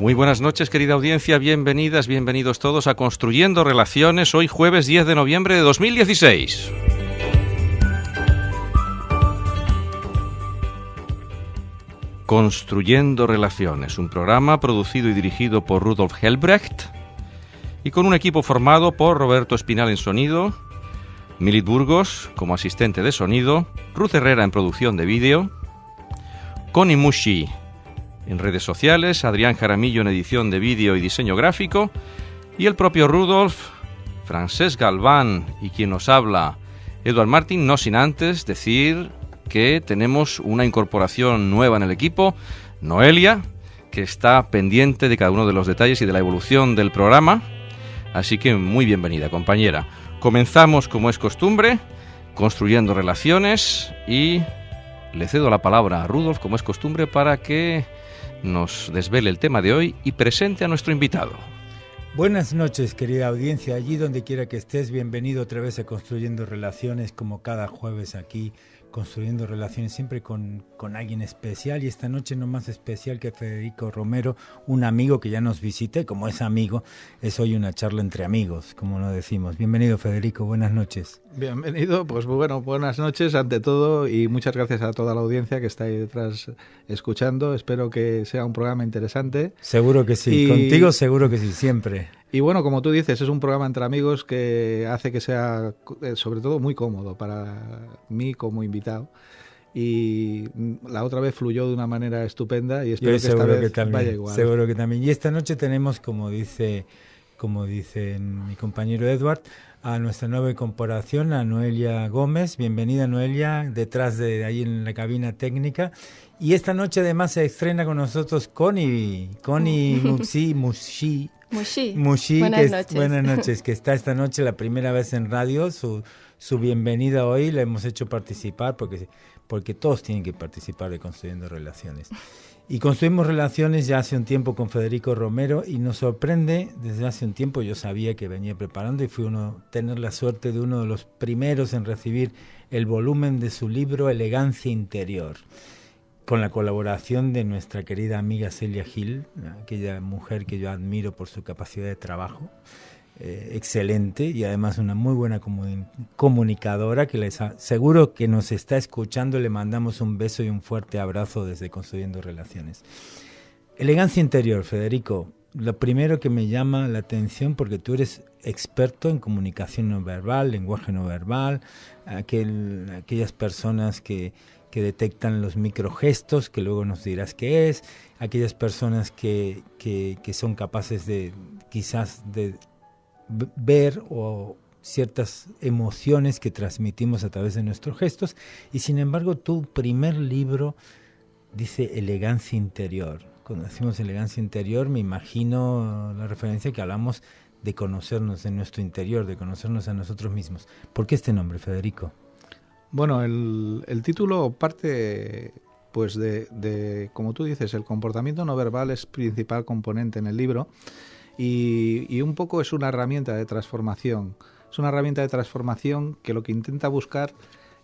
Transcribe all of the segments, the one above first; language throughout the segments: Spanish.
Muy buenas noches, querida audiencia, bienvenidas, bienvenidos todos a Construyendo Relaciones, hoy jueves 10 de noviembre de 2016. Construyendo Relaciones, un programa producido y dirigido por Rudolf Helbrecht y con un equipo formado por Roberto Espinal en sonido, Milit Burgos como asistente de sonido, Ruth Herrera en producción de vídeo, Connie Mushi en redes sociales, Adrián Jaramillo en edición de vídeo y diseño gráfico, y el propio Rudolf, Francesc Galván y quien nos habla, Eduard Martín, no sin antes decir que tenemos una incorporación nueva en el equipo, Noelia, que está pendiente de cada uno de los detalles y de la evolución del programa, así que muy bienvenida, compañera. Comenzamos, como es costumbre, construyendo relaciones y le cedo la palabra a Rudolf, como es costumbre, para que nos desvele el tema de hoy y presente a nuestro invitado. Buenas noches, querida audiencia, allí donde quiera que estés, bienvenido otra vez a Construyendo Relaciones, como cada jueves aquí, construyendo relaciones siempre con alguien especial, y esta noche no más especial que Federico Romero, un amigo que ya nos visita, y como es amigo, es hoy una charla entre amigos, como lo decimos. Bienvenido, Federico, buenas noches. Bienvenido, pues bueno, buenas noches ante todo y muchas gracias a toda la audiencia que está ahí detrás escuchando. Espero que sea un programa interesante. Seguro que sí, contigo seguro que sí, siempre. Y bueno, como tú dices, es un programa entre amigos que hace que sea, sobre todo, muy cómodo para mí como invitado. Y la otra vez fluyó de una manera estupenda y espero que esta vez vaya igual. Seguro que también. Y esta noche tenemos, como dice mi compañero Edward, a nuestra nueva incorporación, a Noelia Gómez. Bienvenida, Noelia, detrás de ahí en la cabina técnica. Y esta noche además se estrena con nosotros Connie Mushi. Buenas noches, que está esta noche la primera vez en radio. Su bienvenida hoy la hemos hecho participar porque todos tienen que participar de Construyendo Relaciones. Y construimos relaciones ya hace un tiempo con Federico Romero y nos sorprende, desde hace un tiempo yo sabía que venía preparando y tener la suerte de uno de los primeros en recibir el volumen de su libro Elegancia Interior, con la colaboración de nuestra querida amiga Celia Gil, aquella mujer que yo admiro por su capacidad de trabajo, excelente, y además una muy buena comunicadora que seguro que nos está escuchando. Le mandamos un beso y un fuerte abrazo desde Construyendo Relaciones. Elegancia Interior, Federico, lo primero que me llama la atención, porque tú eres experto en comunicación no verbal, lenguaje no verbal, aquellas personas que detectan los microgestos, que luego nos dirás qué es, aquellas personas que son capaces de quizás de ver o ciertas emociones que transmitimos a través de nuestros gestos, y sin embargo tu primer libro dice Elegancia Interior. Cuando decimos Elegancia Interior me imagino la referencia que hablamos de conocernos en nuestro interior, de conocernos a nosotros mismos. ¿Por qué este nombre, Federico? Bueno, el título parte pues de, como tú dices, el comportamiento no verbal es principal componente en el libro y un poco es una herramienta de transformación. Es una herramienta de transformación que lo que intenta buscar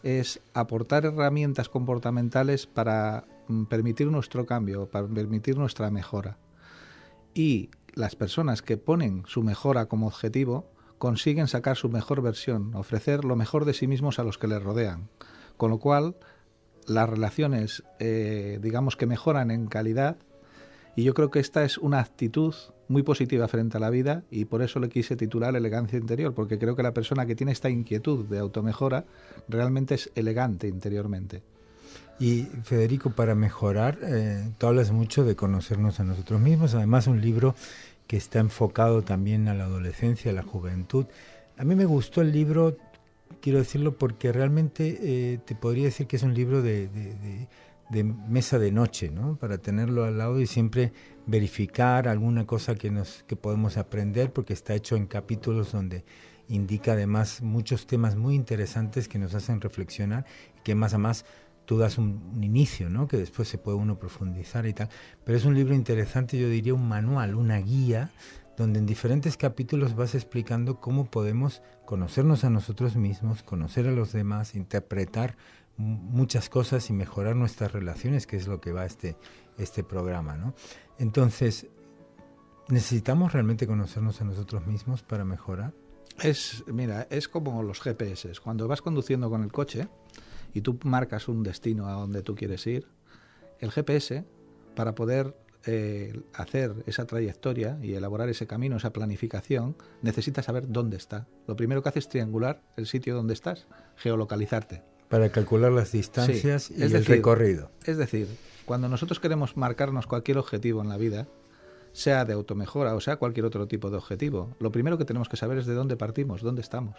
es aportar herramientas comportamentales para permitir nuestro cambio, para permitir nuestra mejora. Y las personas que ponen su mejora como objetivo consiguen sacar su mejor versión, ofrecer lo mejor de sí mismos a los que les rodean. Con lo cual, las relaciones, digamos que mejoran en calidad, y yo creo que esta es una actitud muy positiva frente a la vida, y por eso le quise titular Elegancia Interior, porque creo que la persona que tiene esta inquietud de automejora realmente es elegante interiormente. Y Federico, para mejorar, tú hablas mucho de conocernos a nosotros mismos, además un libro que está enfocado también a la adolescencia, a la juventud. A mí me gustó el libro, quiero decirlo, porque realmente te podría decir que es un libro de mesa de noche, ¿no? Para tenerlo al lado y siempre verificar alguna cosa que podemos aprender, porque está hecho en capítulos donde indica además muchos temas muy interesantes que nos hacen reflexionar y que más a más tú das un inicio, ¿no? Que después se puede uno profundizar y tal, pero es un libro interesante, yo diría un manual, una guía, donde en diferentes capítulos vas explicando cómo podemos conocernos a nosotros mismos, conocer a los demás, interpretar muchas cosas y mejorar nuestras relaciones, que es lo que va este programa, ¿no? Entonces, ¿Necesitamos realmente conocernos a nosotros mismos para mejorar? Mira, es como los GPS. Cuando vas conduciendo con el coche y tú marcas un destino a donde tú quieres ir, el GPS, para poder hacer esa trayectoria y elaborar ese camino, esa planificación, necesita saber dónde está. Lo primero que hace es triangular el sitio donde estás, geolocalizarte. Para calcular las distancias y el recorrido. Es decir, cuando nosotros queremos marcarnos cualquier objetivo en la vida, sea de automejora o sea cualquier otro tipo de objetivo, lo primero que tenemos que saber es de dónde partimos, dónde estamos.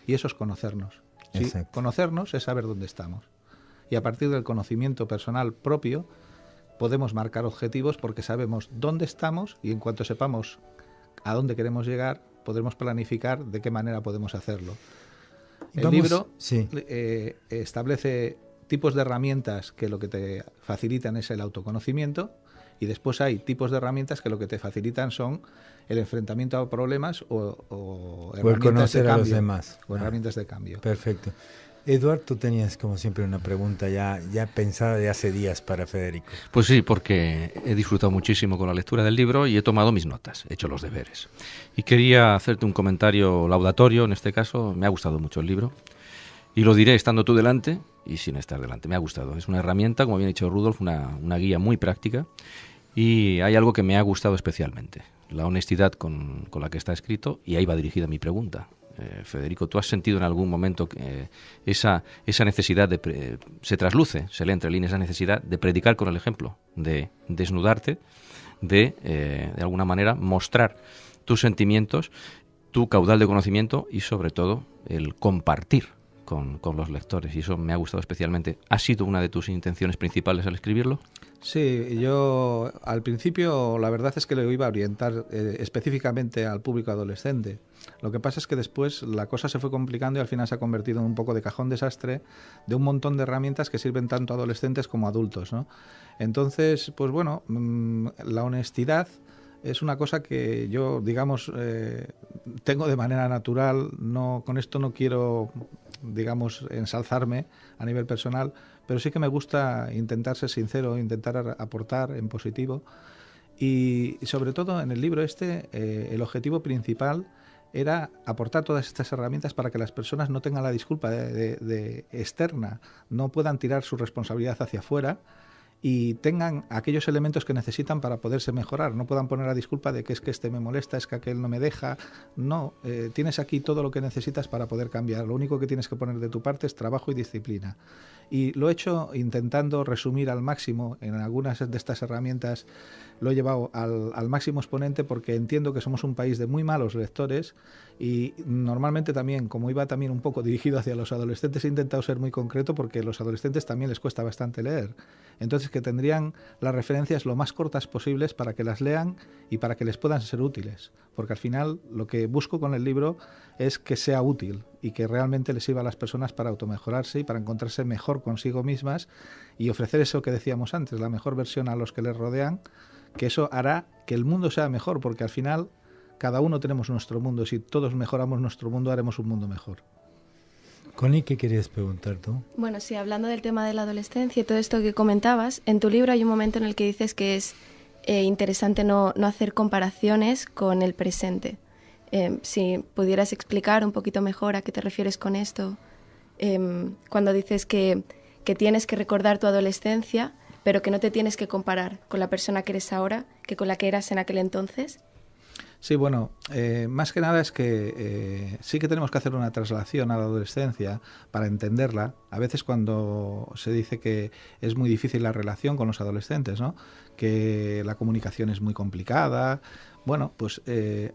Y eso es conocernos. ¿Sí? Conocernos es saber dónde estamos. Y a partir del conocimiento personal propio, podemos marcar objetivos porque sabemos dónde estamos y en cuanto sepamos a dónde queremos llegar, podremos planificar de qué manera podemos hacerlo. El libro establece tipos de herramientas que lo que te facilitan es el autoconocimiento y después hay tipos de herramientas que lo que te facilitan son el enfrentamiento a problemas o herramientas de cambio. A los demás. O herramientas de cambio. Perfecto. Eduard, tú tenías como siempre una pregunta ya pensada de hace días para Federico. Pues sí, porque he disfrutado muchísimo con la lectura del libro y he tomado mis notas, he hecho los deberes. Y quería hacerte un comentario laudatorio, en este caso, me ha gustado mucho el libro. Y lo diré estando tú delante y sin estar delante, me ha gustado. Es una herramienta, como bien ha dicho Rudolf, una guía muy práctica. Y hay algo que me ha gustado especialmente, la honestidad con la que está escrito, y ahí va dirigida mi pregunta. Federico, ¿tú has sentido en algún momento que esa necesidad se trasluce, se lee entre líneas esa necesidad de predicar con el ejemplo, de desnudarte, de alguna manera mostrar tus sentimientos, tu caudal de conocimiento y sobre todo el compartir con los lectores? Y eso me ha gustado especialmente. ¿Ha sido una de tus intenciones principales al escribirlo? Sí, yo al principio la verdad es que lo iba a orientar específicamente al público adolescente. Lo que pasa es que después la cosa se fue complicando y al final se ha convertido en un poco de cajón desastre de un montón de herramientas que sirven tanto a adolescentes como a adultos, ¿no? Entonces, pues bueno, la honestidad es una cosa que yo, digamos, tengo de manera natural. No, con esto no quiero, digamos, ensalzarme a nivel personal, pero sí que me gusta intentar ser sincero, intentar aportar en positivo. Y sobre todo en el libro el objetivo principal era aportar todas estas herramientas para que las personas no tengan la disculpa de externa, no puedan tirar su responsabilidad hacia afuera y tengan aquellos elementos que necesitan para poderse mejorar. No puedan poner la disculpa de que es que este me molesta, es que aquel no me deja. No, tienes aquí todo lo que necesitas para poder cambiar. Lo único que tienes que poner de tu parte es trabajo y disciplina. Y lo he hecho intentando resumir al máximo en algunas de estas herramientas. Lo he llevado al máximo exponente porque entiendo que somos un país de muy malos lectores y normalmente también, como iba también un poco dirigido hacia los adolescentes, he intentado ser muy concreto porque a los adolescentes también les cuesta bastante leer. Entonces que tendrían las referencias lo más cortas posibles para que las lean y para que les puedan ser útiles. Porque al final lo que busco con el libro es que sea útil y que realmente les sirva a las personas para automejorarse y para encontrarse mejor consigo mismas y ofrecer eso que decíamos antes, la mejor versión a los que les rodean, que eso hará que el mundo sea mejor, porque al final cada uno tenemos nuestro mundo. Si todos mejoramos nuestro mundo, haremos un mundo mejor. Connie, ¿qué querías preguntar tú? Bueno, sí, hablando del tema de la adolescencia y todo esto que comentabas, en tu libro hay un momento en el que dices que es interesante no hacer comparaciones con el presente. Si pudieras explicar un poquito mejor a qué te refieres con esto, cuando dices que tienes que recordar tu adolescencia, pero que no te tienes que comparar con la persona que eres ahora que con la que eras en aquel entonces. Sí, bueno, más que nada es que sí que tenemos que hacer una traslación a la adolescencia para entenderla. A veces cuando se dice que es muy difícil la relación con los adolescentes, ¿no? Que la comunicación es muy complicada. Bueno, pues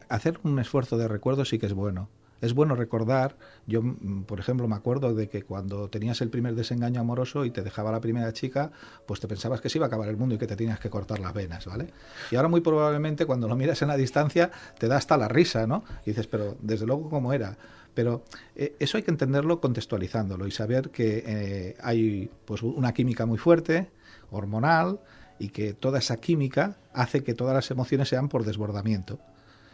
hacer un esfuerzo de recuerdo sí que es bueno. Es bueno recordar. Yo, por ejemplo, me acuerdo de que cuando tenías el primer desengaño amoroso y te dejaba la primera chica, pues te pensabas que se iba a acabar el mundo y que te tenías que cortar las venas, ¿vale? Y ahora muy probablemente cuando lo miras en la distancia te da hasta la risa, ¿no? Y dices, pero desde luego cómo era. Pero eso hay que entenderlo contextualizándolo y saber que hay pues una química muy fuerte, hormonal, y que toda esa química hace que todas las emociones sean por desbordamiento.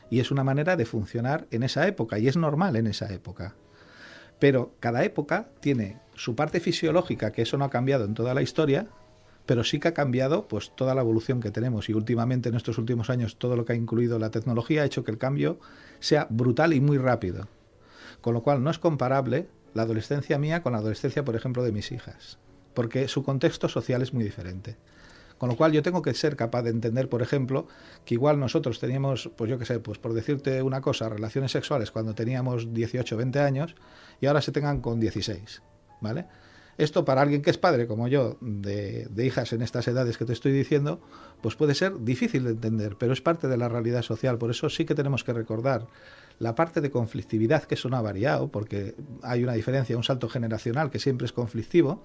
Y es una manera de funcionar en esa época, y es normal en esa época. Pero cada época tiene su parte fisiológica, que eso no ha cambiado en toda la historia, pero sí que ha cambiado pues toda la evolución que tenemos, y últimamente en estos últimos años todo lo que ha incluido la tecnología ha hecho que el cambio sea brutal y muy rápido, con lo cual no es comparable la adolescencia mía con la adolescencia, por ejemplo, de mis hijas, porque su contexto social es muy diferente. Con lo cual yo tengo que ser capaz de entender, por ejemplo, que igual nosotros teníamos, pues yo qué sé, pues por decirte una cosa, relaciones sexuales cuando teníamos 18 o 20 años y ahora se tengan con 16, ¿vale? Esto para alguien que es padre, como yo, de hijas en estas edades que te estoy diciendo, pues puede ser difícil de entender, pero es parte de la realidad social. Por eso sí que tenemos que recordar la parte de conflictividad, que eso no ha variado, porque hay una diferencia, un salto generacional que siempre es conflictivo,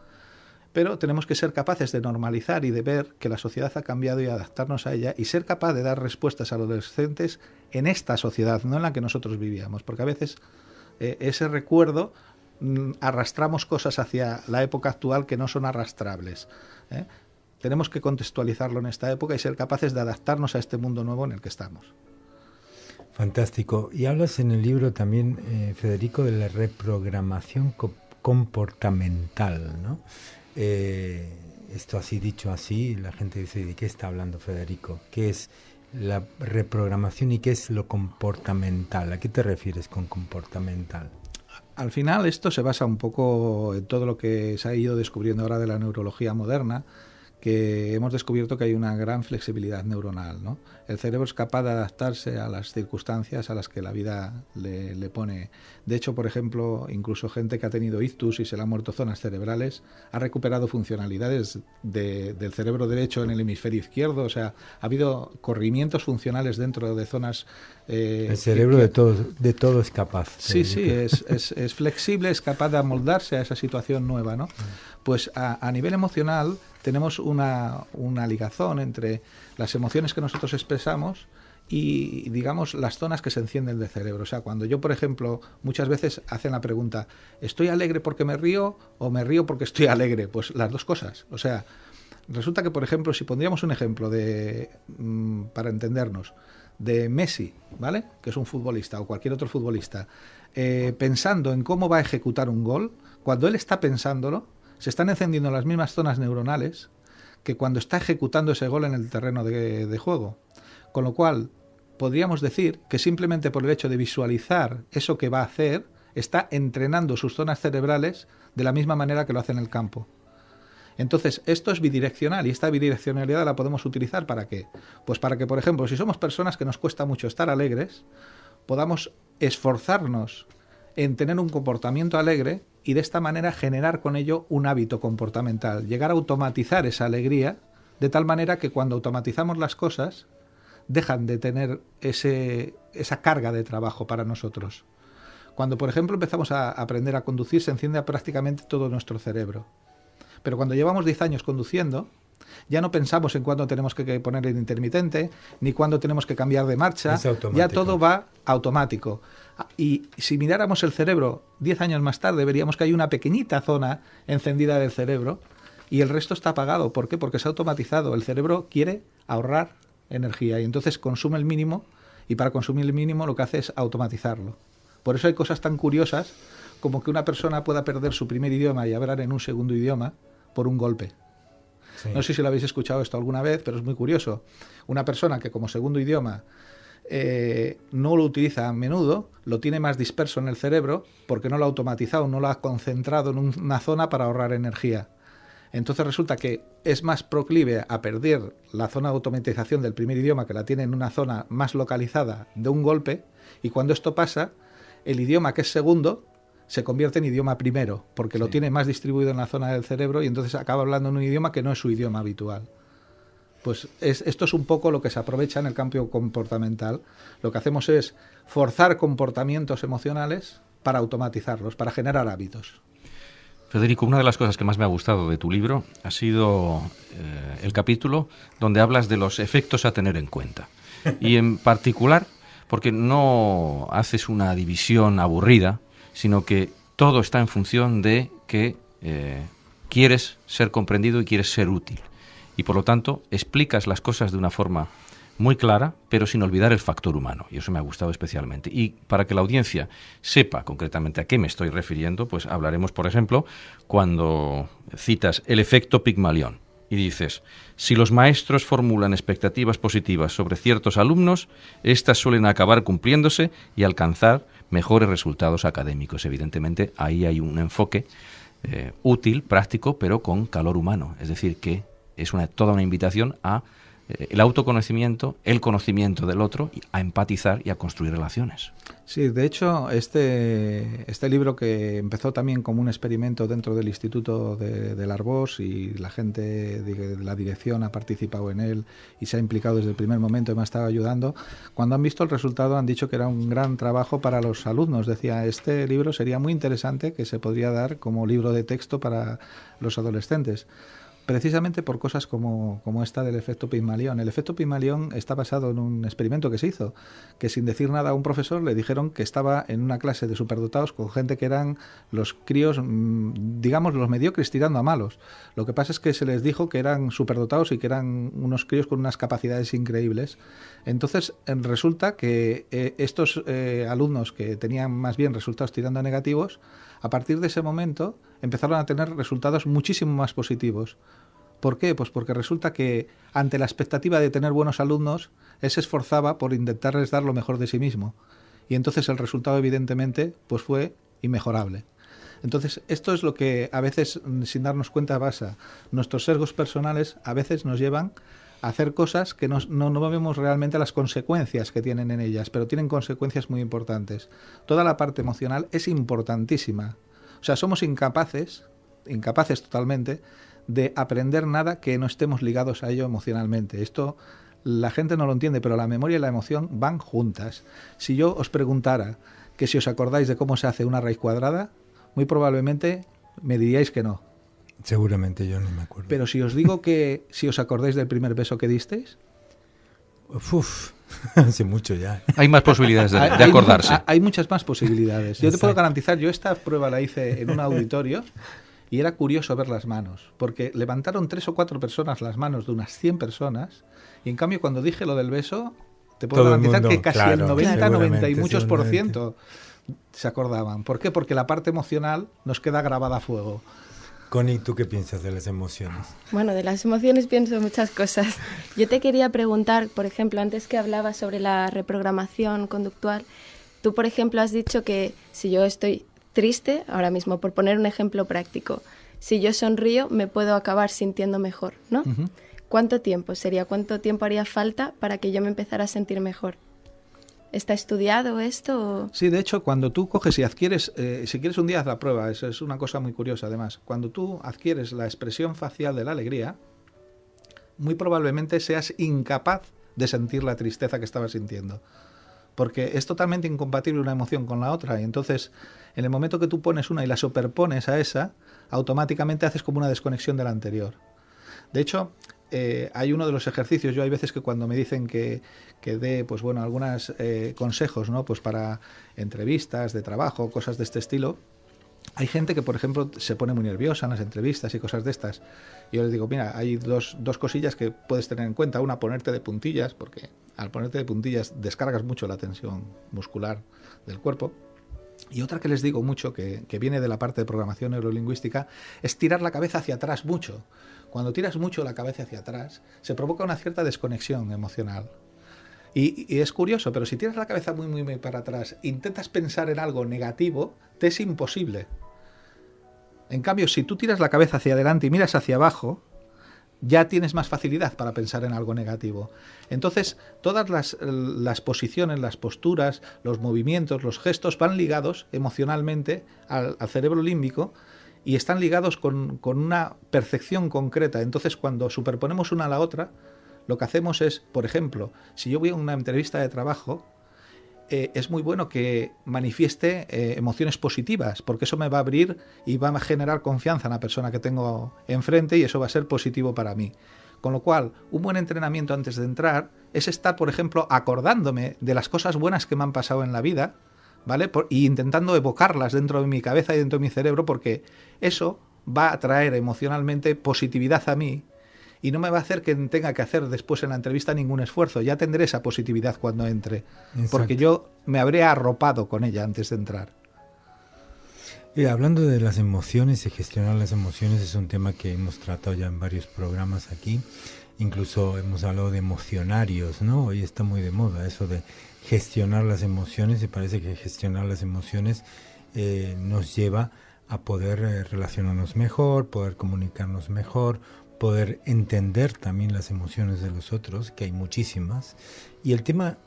pero tenemos que ser capaces de normalizar y de ver que la sociedad ha cambiado y adaptarnos a ella y ser capaz de dar respuestas a los adolescentes en esta sociedad, no en la que nosotros vivíamos, porque a veces ese recuerdo arrastramos cosas hacia la época actual que no son arrastrables. Tenemos que contextualizarlo en esta época y ser capaces de adaptarnos a este mundo nuevo en el que estamos. Fantástico. Y hablas en el libro también, Federico, de la reprogramación comportamental, ¿no? Esto así dicho así, la gente dice, ¿de qué está hablando Federico? ¿Qué es la reprogramación y qué es lo comportamental? ¿A qué te refieres con comportamental? Al final esto se basa un poco en todo lo que se ha ido descubriendo ahora de la neurología moderna, que hemos descubierto que hay una gran flexibilidad neuronal, ¿no? El cerebro es capaz de adaptarse a las circunstancias a las que la vida le pone. De hecho, por ejemplo, incluso gente que ha tenido ictus y se le han muerto zonas cerebrales ha recuperado funcionalidades del cerebro derecho en el hemisferio izquierdo. O sea, ha habido corrimientos funcionales dentro de zonas... el cerebro de todo es capaz. Sí, es flexible, es capaz de amoldarse a esa situación nueva, ¿no? Pues a nivel emocional tenemos una ligazón entre las emociones que nosotros expresamos y, digamos, las zonas que se encienden del cerebro. O sea, cuando yo, por ejemplo, muchas veces hacen la pregunta, ¿estoy alegre porque me río o me río porque estoy alegre? Pues las dos cosas. O sea, resulta que, por ejemplo, si pondríamos un ejemplo para entendernos, de Messi, ¿vale?, que es un futbolista o cualquier otro futbolista, pensando en cómo va a ejecutar un gol, cuando él está pensándolo, se están encendiendo las mismas zonas neuronales que cuando está ejecutando ese gol en el terreno de juego. Con lo cual, podríamos decir que simplemente por el hecho de visualizar eso que va a hacer, está entrenando sus zonas cerebrales de la misma manera que lo hace en el campo. Entonces, esto es bidireccional y esta bidireccionalidad la podemos utilizar ¿para qué? Pues para que, por ejemplo, si somos personas que nos cuesta mucho estar alegres, podamos esforzarnos en tener un comportamiento alegre y de esta manera generar con ello un hábito comportamental, llegar a automatizar esa alegría de tal manera que cuando automatizamos las cosas dejan de tener esa carga de trabajo para nosotros. Cuando, por ejemplo, empezamos a aprender a conducir, se enciende prácticamente todo nuestro cerebro. Pero cuando llevamos 10 años conduciendo, ya no pensamos en cuándo tenemos que poner el intermitente, ni cuándo tenemos que cambiar de marcha, ya todo va automático. Y si miráramos el cerebro 10 años más tarde, veríamos que hay una pequeñita zona encendida del cerebro y el resto está apagado. ¿Por qué? Porque se ha automatizado. El cerebro quiere ahorrar energía y entonces consume el mínimo, y para consumir el mínimo lo que hace es automatizarlo. Por eso hay cosas tan curiosas como que una persona pueda perder su primer idioma y hablar en un segundo idioma por un golpe. Sí. No sé si lo habéis escuchado esto alguna vez, pero es muy curioso. Una persona que como segundo idioma no lo utiliza a menudo, lo tiene más disperso en el cerebro porque no lo ha automatizado, no lo ha concentrado en una zona para ahorrar energía. Entonces resulta que es más proclive a perder la zona de automatización del primer idioma, que la tiene en una zona más localizada, de un golpe, y cuando esto pasa, el idioma que es segundo se convierte en idioma primero, porque lo tiene más distribuido en la zona del cerebro y entonces acaba hablando en un idioma que no es su idioma habitual. Pues esto es un poco lo que se aprovecha en el campo comportamental. Lo que hacemos es forzar comportamientos emocionales para automatizarlos, para generar hábitos. Federico, una de las cosas que más me ha gustado de tu libro ha sido el capítulo donde hablas de los efectos a tener en cuenta. Y en particular, porque no haces una división aburrida, sino que todo está en función de que quieres ser comprendido y quieres ser útil. Y por lo tanto, explicas las cosas de una forma muy clara, pero sin olvidar el factor humano. Y eso me ha gustado especialmente. Y para que la audiencia sepa concretamente a qué me estoy refiriendo, pues hablaremos, por ejemplo, cuando citas el efecto Pigmalión. Y dices, si los maestros formulan expectativas positivas sobre ciertos alumnos, éstas suelen acabar cumpliéndose y alcanzar mejores resultados académicos. Evidentemente, ahí hay un enfoque útil, práctico, pero con calor humano. Es decir, que es toda una invitación a el autoconocimiento, el conocimiento del otro, a empatizar y a construir relaciones. Sí, de hecho, este libro, que empezó también como un experimento dentro del Instituto del Arbós, y la gente de la dirección ha participado en él y se ha implicado desde el primer momento y me ha estado ayudando, cuando han visto el resultado han dicho que era un gran trabajo para los alumnos. Decía, este libro sería muy interesante, que se podría dar como libro de texto para los adolescentes. Precisamente por cosas como esta del efecto Pigmalión. El efecto Pigmalión está basado en un experimento que se hizo, que sin decir nada a un profesor le dijeron que estaba en una clase de superdotados con gente que eran los críos, digamos, los mediocres tirando a malos. Lo que pasa es que se les dijo que eran superdotados y que eran unos críos con unas capacidades increíbles. Entonces resulta que estos alumnos que tenían más bien resultados tirando a negativos, a partir de ese momento empezaron a tener resultados muchísimo más positivos. ¿Por qué? Pues porque resulta que ante la expectativa de tener buenos alumnos, él se esforzaba por intentarles dar lo mejor de sí mismo. Y entonces el resultado, evidentemente, pues fue inmejorable. Entonces, esto es lo que a veces, sin darnos cuenta, pasa. Nuestros sesgos personales a veces nos llevan a hacer cosas que no vemos realmente las consecuencias que tienen en ellas, pero tienen consecuencias muy importantes. Toda la parte emocional es importantísima. O sea, somos incapaces totalmente, de aprender nada que no estemos ligados a ello emocionalmente. Esto la gente no lo entiende, pero la memoria y la emoción van juntas. Si yo os preguntara que si os acordáis de cómo se hace una raíz cuadrada, muy probablemente me diríais que no. Seguramente yo no me acuerdo. Pero si os digo que si os acordáis del primer beso que disteis... Hace mucho ya. Hay más posibilidades de acordarse. Hay muchas más posibilidades. Yo te puedo garantizar, yo esta prueba la hice en un auditorio y era curioso ver las manos, porque levantaron 3 o 4 personas las manos de unas 100 personas, y en cambio cuando dije lo del beso, te puedo garantizar que casi el 90, 90 y muchos por ciento se acordaban. ¿Por qué? Porque la parte emocional nos queda grabada a fuego. Connie, ¿tú qué piensas de las emociones? Bueno, de las emociones pienso muchas cosas. Yo te quería preguntar, por ejemplo, antes que hablabas sobre la reprogramación conductual, tú, por ejemplo, has dicho que si yo estoy triste, ahora mismo, por poner un ejemplo práctico, si yo sonrío me puedo acabar sintiendo mejor, ¿no? Uh-huh. ¿Cuánto tiempo haría falta para que yo me empezara a sentir mejor? ¿Está estudiado esto? Sí, de hecho, cuando tú coges y adquieres, si quieres un día haz la prueba, eso es una cosa muy curiosa además, cuando tú adquieres la expresión facial de la alegría, muy probablemente seas incapaz de sentir la tristeza que estabas sintiendo, porque es totalmente incompatible una emoción con la otra, y entonces en el momento que tú pones una y la superpones a esa, automáticamente haces como una desconexión de la anterior. De hecho, hay uno de los ejercicios, yo hay veces que cuando me dicen que dé, pues bueno, algunos consejos, ¿no? Pues para entrevistas de trabajo, cosas de este estilo, hay gente que, por ejemplo, se pone muy nerviosa en las entrevistas y cosas de estas. Y yo les digo, mira, hay dos cosillas que puedes tener en cuenta. Una, ponerte de puntillas, porque al ponerte de puntillas descargas mucho la tensión muscular del cuerpo. Y otra que les digo mucho, que viene de la parte de programación neurolingüística, es tirar la cabeza hacia atrás mucho. Cuando tiras mucho la cabeza hacia atrás, se provoca una cierta desconexión emocional. Y es curioso, pero si tiras la cabeza muy, muy, muy para atrás, intentas pensar en algo negativo, te es imposible. En cambio, si tú tiras la cabeza hacia adelante y miras hacia abajo, ya tienes más facilidad para pensar en algo negativo. Entonces, todas las posiciones, las posturas, los movimientos, los gestos van ligados emocionalmente al cerebro límbico y están ligados con una percepción concreta. Entonces, cuando superponemos una a la otra, lo que hacemos es, por ejemplo, si yo voy a una entrevista de trabajo, es muy bueno que manifieste emociones positivas, porque eso me va a abrir y va a generar confianza en la persona que tengo enfrente y eso va a ser positivo para mí. Con lo cual, un buen entrenamiento antes de entrar es estar, por ejemplo, acordándome de las cosas buenas que me han pasado en la vida, ¿vale? Y intentando evocarlas dentro de mi cabeza y dentro de mi cerebro, porque eso va a traer emocionalmente positividad a mí y no me va a hacer que tenga que hacer después en la entrevista ningún esfuerzo. Ya tendré esa positividad cuando entre. Exacto. Porque yo me habré arropado con ella antes de entrar. Hablando de las emociones y gestionar las emociones, es un tema que hemos tratado ya en varios programas aquí. Incluso hemos hablado de emocionarios, ¿no? Hoy está muy de moda eso de gestionar las emociones, y parece que gestionar las emociones nos lleva a poder relacionarnos mejor, poder comunicarnos mejor, poder entender también las emociones de los otros, que hay muchísimas. Y el tema,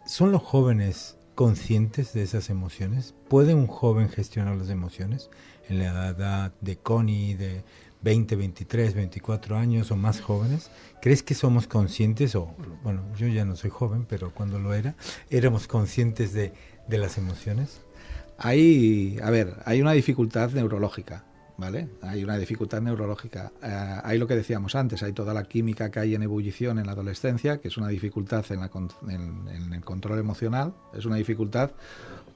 ¿son los jóvenes conscientes de esas emociones? ¿Puede un joven gestionar las emociones? En la edad de Connie, de 20, 23, 24 años o más jóvenes, ¿crees que somos conscientes? O, bueno, yo ya no soy joven, pero cuando lo era, ¿éramos conscientes de las emociones? Hay una dificultad neurológica, ¿vale? Hay una dificultad neurológica. Hay lo que decíamos antes, hay toda la química que hay en ebullición en la adolescencia, que es una dificultad en el control emocional, es una dificultad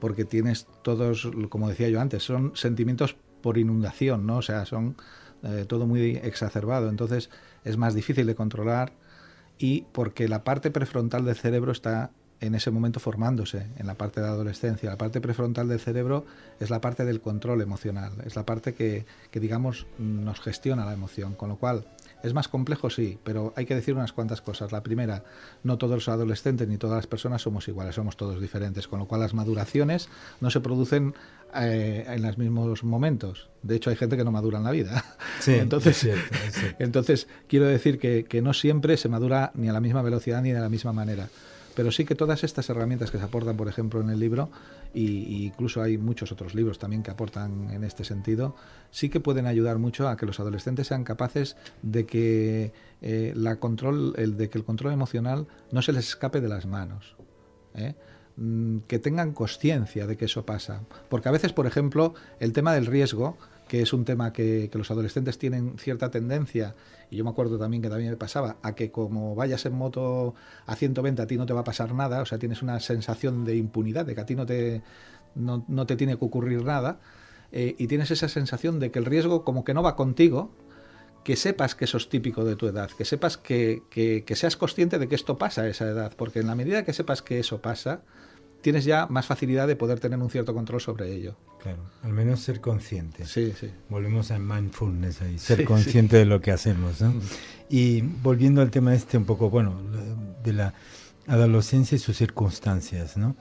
porque tienes todos, como decía yo antes, son sentimientos por inundación, ¿no? O sea, son todo muy exacerbado, entonces es más difícil de controlar, y porque la parte prefrontal del cerebro está en ese momento formándose en la parte de la adolescencia. La parte prefrontal del cerebro es la parte del control emocional, es la parte que digamos nos gestiona la emoción, con lo cual es más complejo, sí, pero hay que decir unas cuantas cosas. La primera, no todos los adolescentes ni todas las personas somos iguales, somos todos diferentes, con lo cual las maduraciones no se producen en los mismos momentos. De hecho, hay gente que no madura en la vida. Sí, entonces, es cierto. Entonces, quiero decir que no siempre se madura ni a la misma velocidad ni de la misma manera. Pero sí que todas estas herramientas que se aportan, por ejemplo, en el libro, y incluso hay muchos otros libros también que aportan en este sentido, sí que pueden ayudar mucho a que los adolescentes sean capaces de que el control emocional no se les escape de las manos, que tengan conciencia de que eso pasa. Porque a veces, por ejemplo, el tema del riesgo, que es un tema que los adolescentes tienen cierta tendencia, y yo me acuerdo también que también me pasaba, a que como vayas en moto a 120 a ti no te va a pasar nada, o sea, tienes una sensación de impunidad, de que a ti no te tiene que ocurrir nada, y tienes esa sensación de que el riesgo como que no va contigo, que sepas que eso es típico de tu edad, que sepas que seas consciente de que esto pasa a esa edad, porque en la medida que sepas que eso pasa, tienes ya más facilidad de poder tener un cierto control sobre ello. Claro, al menos ser consciente. Sí, sí. Volvemos a mindfulness ahí, ser consciente de lo que hacemos, ¿no? Y volviendo al tema un poco, bueno, de la adolescencia y sus circunstancias, ¿no?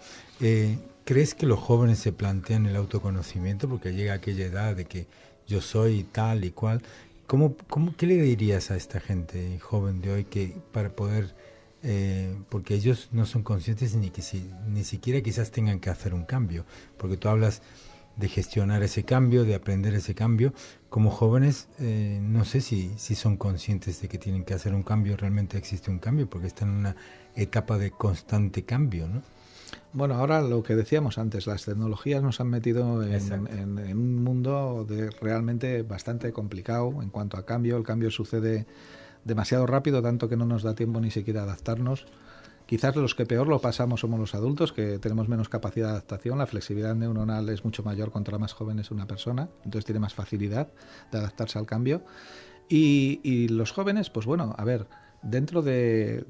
¿Crees que los jóvenes se plantean el autoconocimiento? Porque llega aquella edad de que yo soy tal y cual. ¿Qué le dirías a esta gente joven de hoy que para poder... porque ellos no son conscientes ni siquiera quizás tengan que hacer un cambio, porque tú hablas de gestionar ese cambio, de aprender ese cambio. Como jóvenes, no sé si son conscientes de que tienen que hacer un cambio, realmente existe un cambio, porque están en una etapa de constante cambio, ¿no? Bueno, ahora lo que decíamos antes, las tecnologías nos han metido en un mundo realmente bastante complicado en cuanto a cambio. El cambio sucede demasiado rápido, tanto que no nos da tiempo ni siquiera a adaptarnos. Quizás los que peor lo pasamos somos los adultos, que tenemos menos capacidad de adaptación. La flexibilidad neuronal es mucho mayor contra más joven es una persona, entonces tiene más facilidad de adaptarse al cambio. Y los jóvenes, pues bueno, a ver, dentro de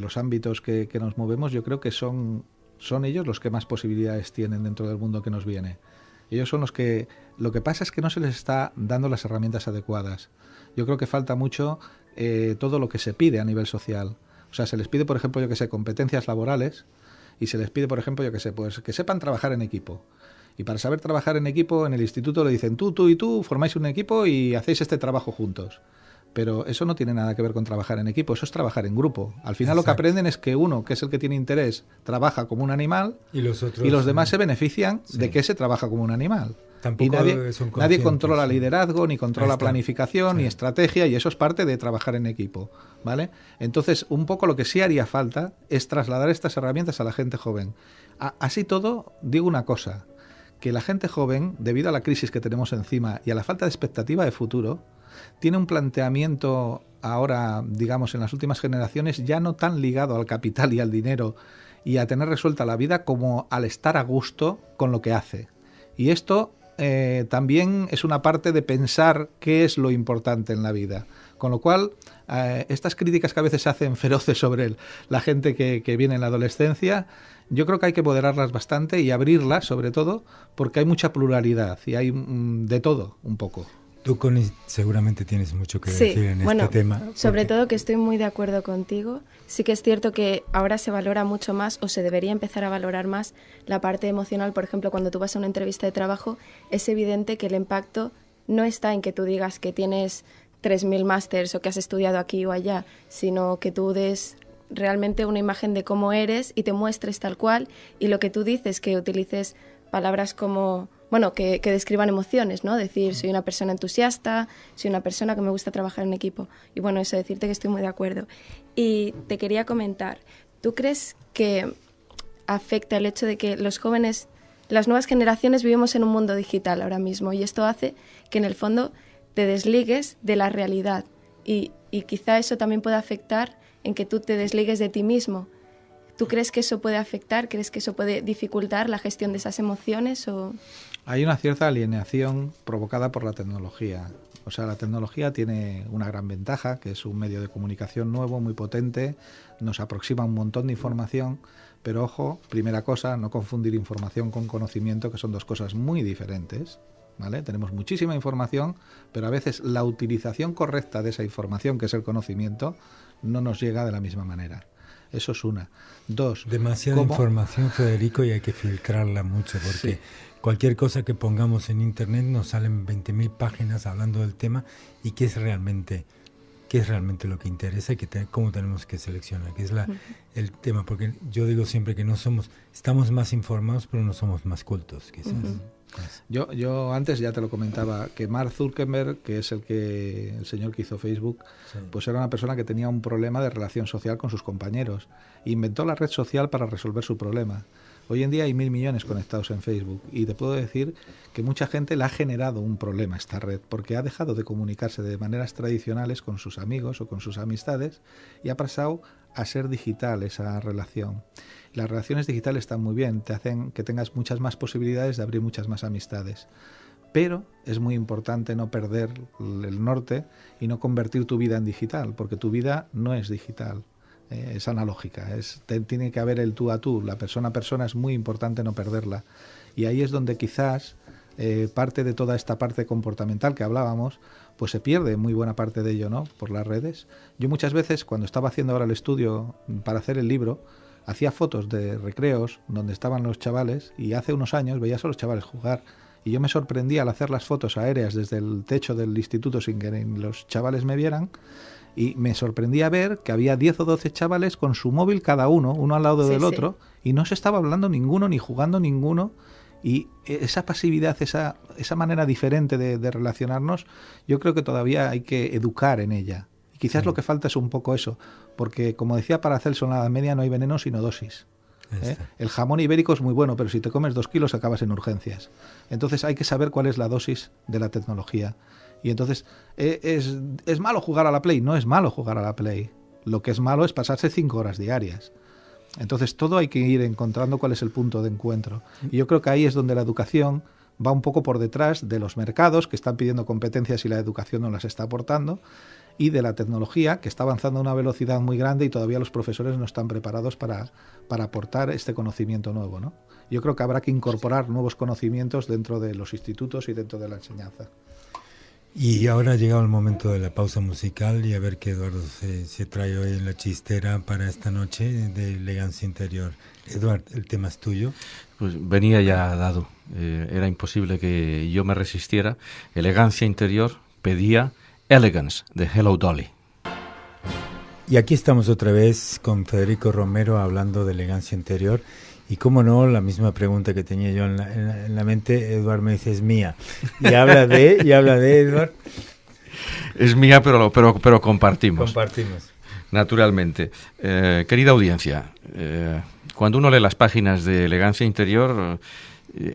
los ámbitos que nos movemos, yo creo que son ellos los que más posibilidades tienen dentro del mundo que nos viene. Ellos son los que... Lo que pasa es que no se les está dando las herramientas adecuadas. Yo creo que falta mucho todo lo que se pide a nivel social. O sea, se les pide, por ejemplo, competencias laborales, y se les pide, por ejemplo, pues que sepan trabajar en equipo. Y para saber trabajar en equipo, en el instituto le dicen tú y tú, formáis un equipo y hacéis este trabajo juntos. Pero eso no tiene nada que ver con trabajar en equipo, eso es trabajar en grupo. Al final Lo que aprenden es que uno, que es el que tiene interés, trabaja como un animal, y los demás se benefician de que ese trabaja como un animal. Tampoco y nadie controla liderazgo, ni controla planificación, ni estrategia, y eso es parte de trabajar en equipo, ¿vale? Entonces, un poco lo que sí haría falta es trasladar estas herramientas a la gente joven. Así todo, digo una cosa, que la gente joven, debido a la crisis que tenemos encima y a la falta de expectativa de futuro, tiene un planteamiento ahora, digamos, en las últimas generaciones, ya no tan ligado al capital y al dinero y a tener resuelta la vida como al estar a gusto con lo que hace. Y esto también es una parte de pensar qué es lo importante en la vida. Con lo cual, estas críticas que a veces se hacen feroces sobre la gente que viene en la adolescencia, yo creo que hay que moderarlas bastante y abrirlas, sobre todo, porque hay mucha pluralidad y hay de todo un poco. Tú, Connie, seguramente tienes mucho que decir en este tema. Sobre todo que estoy muy de acuerdo contigo. Sí que es cierto que ahora se valora mucho más, o se debería empezar a valorar más, la parte emocional. Por ejemplo, cuando tú vas a una entrevista de trabajo, es evidente que el impacto no está en que tú digas que tienes 3.000 másters o que has estudiado aquí o allá, sino que tú des realmente una imagen de cómo eres y te muestres tal cual, y lo que tú dices, que utilices palabras como... Bueno, que describan emociones, ¿no? Decir, soy una persona entusiasta, soy una persona que me gusta trabajar en equipo. Y bueno, eso, decirte que estoy muy de acuerdo. Y te quería comentar, ¿tú crees que afecta el hecho de que los jóvenes, las nuevas generaciones, vivimos en un mundo digital ahora mismo, y esto hace que en el fondo te desligues de la realidad? Y quizá eso también puede afectar en que tú te desligues de ti mismo. ¿Tú crees que eso puede afectar? ¿Crees que eso puede dificultar la gestión de esas emociones? O... Hay una cierta alienación provocada por la tecnología. O sea, la tecnología tiene una gran ventaja, que es un medio de comunicación nuevo, muy potente, nos aproxima un montón de información, pero ojo, primera cosa, no confundir información con conocimiento, que son dos cosas muy diferentes, ¿vale? Tenemos muchísima información, pero a veces la utilización correcta de esa información, que es el conocimiento, no nos llega de la misma manera. Eso es una. Dos. Demasiada información, Federico, y hay que filtrarla mucho, porque cualquier cosa que pongamos en internet nos salen 20.000 páginas hablando del tema, y qué es realmente lo que interesa y cómo tenemos que seleccionar, que es el tema, porque yo digo siempre que estamos más informados, pero no somos más cultos, quizás. Yo antes ya te lo comentaba, que Mark Zuckerberg, que es el señor que hizo Facebook, pues era una persona que tenía un problema de relación social con sus compañeros. Inventó la red social para resolver su problema. Hoy en día hay 1.000 millones conectados en Facebook, y te puedo decir que mucha gente le ha generado un problema a esta red, porque ha dejado de comunicarse de maneras tradicionales con sus amigos o con sus amistades, y ha pasado a ser digital esa relación. Las relaciones digitales están muy bien, te hacen que tengas muchas más posibilidades de abrir muchas más amistades, pero es muy importante no perder el norte y no convertir tu vida en digital, porque tu vida no es digital, es analógica, tiene que haber el tú a tú, la persona a persona, es muy importante no perderla, y ahí es donde quizás parte de toda esta parte comportamental que hablábamos, pues se pierde muy buena parte de ello, ¿no?, por las redes. Yo muchas veces, cuando estaba haciendo ahora el estudio para hacer el libro, hacía fotos de recreos donde estaban los chavales, y hace unos años veías a los chavales jugar, y yo me sorprendía al hacer las fotos aéreas desde el techo del instituto sin que los chavales me vieran, y me sorprendía ver que había 10 o 12 chavales con su móvil cada uno al lado del otro, y no se estaba hablando ninguno ni jugando ninguno. Y esa pasividad, esa manera diferente de relacionarnos, yo creo que todavía hay que educar en ella. Y quizás lo que falta es un poco eso, porque como decía Paracelso en la Edad Media, no hay veneno sino dosis. El jamón ibérico es muy bueno, pero si te comes 2 kilos acabas en urgencias. Entonces hay que saber cuál es la dosis de la tecnología. Y entonces, ¿es malo jugar a la Play? No es malo jugar a la Play. Lo que es malo es pasarse 5 horas diarias. Entonces todo hay que ir encontrando cuál es el punto de encuentro. Y yo creo que ahí es donde la educación va un poco por detrás de los mercados, que están pidiendo competencias y la educación no las está aportando, y de la tecnología, que está avanzando a una velocidad muy grande y todavía los profesores no están preparados para aportar este conocimiento nuevo, ¿no? Yo creo que habrá que incorporar nuevos conocimientos dentro de los institutos y dentro de la enseñanza. Y ahora ha llegado el momento de la pausa musical, y a ver qué Eduardo se trae hoy en la chistera para esta noche de Elegancia Interior. Eduardo, el tema es tuyo. Pues venía ya dado, era imposible que yo me resistiera. Elegancia Interior pedía Elegance de Hello Dolly. Y aquí estamos otra vez con Federico Romero hablando de Elegancia Interior. Y cómo no, la misma pregunta que tenía yo en la mente, Eduardo me dice, es mía. Y habla de Eduardo. Es mía, pero compartimos. Compartimos. Naturalmente. Querida audiencia, cuando uno lee las páginas de Elegancia Interior,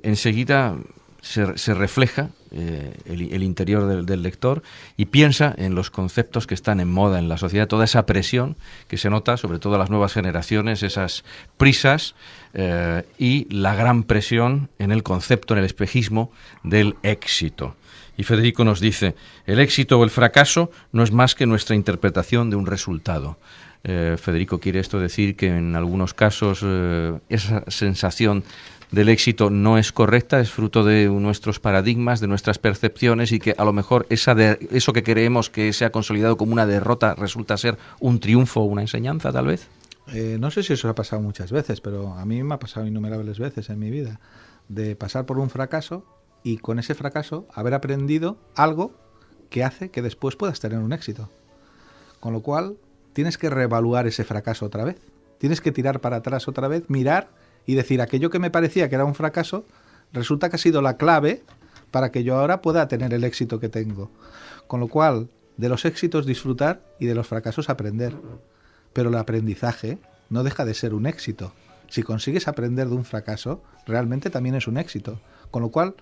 enseguida se refleja el interior del lector y piensa en los conceptos que están en moda en la sociedad, toda esa presión que se nota, sobre todo en las nuevas generaciones, esas prisas y la gran presión en el concepto, en el espejismo del éxito. Y Federico nos dice, el éxito o el fracaso no es más que nuestra interpretación de un resultado. Federico, ¿quiere esto decir que en algunos casos esa sensación del éxito no es correcta, es fruto de nuestros paradigmas, de nuestras percepciones, y que a lo mejor eso que creemos que se ha consolidado como una derrota resulta ser un triunfo o una enseñanza, tal vez? No sé si eso ha pasado muchas veces, pero a mí me ha pasado innumerables veces en mi vida, de pasar por un fracaso y con ese fracaso haber aprendido algo que hace que después puedas tener un éxito. Con lo cual, tienes que reevaluar ese fracaso otra vez. Tienes que tirar para atrás otra vez, mirar y decir, aquello que me parecía que era un fracaso, resulta que ha sido la clave para que yo ahora pueda tener el éxito que tengo. Con lo cual, de los éxitos disfrutar y de los fracasos aprender. Pero el aprendizaje no deja de ser un éxito. Si consigues aprender de un fracaso, realmente también es un éxito. Con lo cual,